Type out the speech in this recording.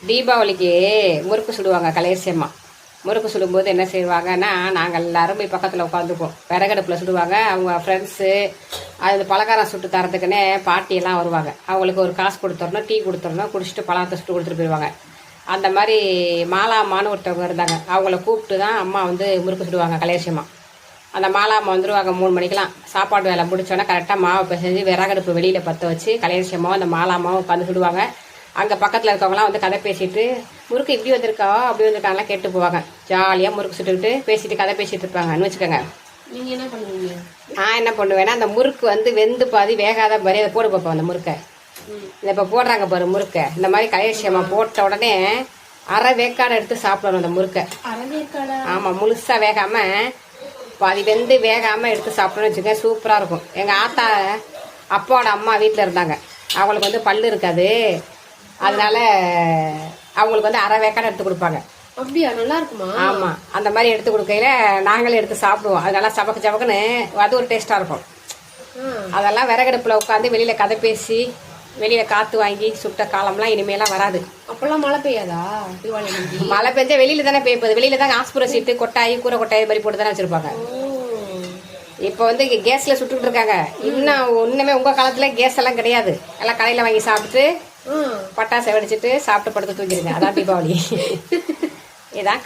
தீபாவளிக்கு முறுக்கு சுடுவாங்க கலையரசியம்மா. முறுக்கு சுடும்போது என்ன செய்வாங்கன்னா, நாங்கள் எல்லாரும் போய் பக்கத்தில் உட்காந்துப்போம். விறகடுப்பில் சுடுவாங்க. அவங்க ஃப்ரெண்ட்ஸு அது பலகாரம் சுட்டு தரத்துக்குன்னே பாட்டியெல்லாம் வருவாங்க. அவங்களுக்கு ஒரு காசு கொடுத்துடணும், டீ கொடுத்துடணும், குடிச்சிட்டு பலகாரத்தை சுட்டு கொடுத்துட்டு போயிடுவாங்க. அந்த மாதிரி மாலாம்மான்னு ஒருத்தவங்க இருந்தாங்க. அவங்கள கூப்பிட்டு தான் அம்மா வந்து முறுக்கு சுடுவாங்க கலையரசியம்மா. அந்த மாலாம்மா வந்துடுவாங்க 3 மணிக்கெலாம். சாப்பாடு வேலை முடிச்சோன்னே கரெக்டாக மாவை பிசைஞ்சு விறகடுப்பு வெளியில் பற்ற வச்சு கலையரசியம்மாவும் அந்த மாலாம்மாவும் உட்காந்து சுடுவாங்க. அங்கே பக்கத்தில் இருக்கவங்களாம் வந்து கதை பேசிட்டு முறுக்கு இப்படி வந்திருக்கா அப்படி வந்திருக்காங்கலாம் கேட்டு போவாங்க. ஜாலியாக முறுக்கு சுட்டுக்கிட்டு பேசிட்டு கதை பேசிட்டு இருப்பாங்கன்னு வச்சுக்கோங்க. நீங்கள் என்ன பண்ணுவீங்க? நான் என்ன பண்ணுவேன்னா, அந்த முறுக்கு வந்து வெந்து பாதி வேகாத பாரி அதை போட்டு பார்ப்பேன். அந்த முறுக்கை இந்த இப்போ போடுறாங்க பாரு முறுக்கை, இந்த மாதிரி கலையரசியம்மா போட்ட உடனே அரை வேக்காடை எடுத்து சாப்பிடணும் அந்த முறுக்கை. ஆமாம், முழுசாக வேகாமல் பாதி வெந்து வேகாமல் எடுத்து சாப்பிடணும்னு வச்சுக்கோங்க, சூப்பராக இருக்கும். எங்கள் ஆத்தா அப்பாவோட அம்மா வீட்டில் இருந்தாங்க. அவங்களுக்கு வந்து பல்லு இருக்காது, அதனால அவங்களுக்கு வந்து அரை வேக்காடை எடுத்து கொடுப்பாங்க. அப்படியா? நல்லா இருக்குமா? ஆமாம், அந்த மாதிரி எடுத்து கொடுக்கையில நாங்களே எடுத்து சாப்பிடுவோம். அது நல்லா சபக்கு சபக்குன்னு அது ஒரு டேஸ்ட்டாக இருக்கும். அதெல்லாம் விறகடுப்பில் உட்காந்து வெளியில் கதை பேசி வெளியில் காற்று வாங்கி சுட்ட காலம்லாம் இனிமேலாம் வராது. அப்போல்லாம் மழை பெய்யாதா? தீபாவளி மழை பெஞ்சா வெளியில் தானே பெய்யுது. வெளியில் தான் ஆஸ்புர சீட்டு கொட்டாயி கூரை கொட்டாயி மாதிரி போட்டு தானே வச்சுருப்பாங்க. இப்போ வந்து கேஸில் சுட்டுக்கிட்டு இருக்காங்க. இன்னுமே உங்கள் காலத்தில் கேஸ் எல்லாம் கிடையாது. எல்லாம் கடையில் வாங்கி சாப்பிட்டு பட்டாசை வெடிச்சிட்டு சாப்பிட்டு படுத்து தூங்கிடுங்க. அதான் தீபாவளி. இதான்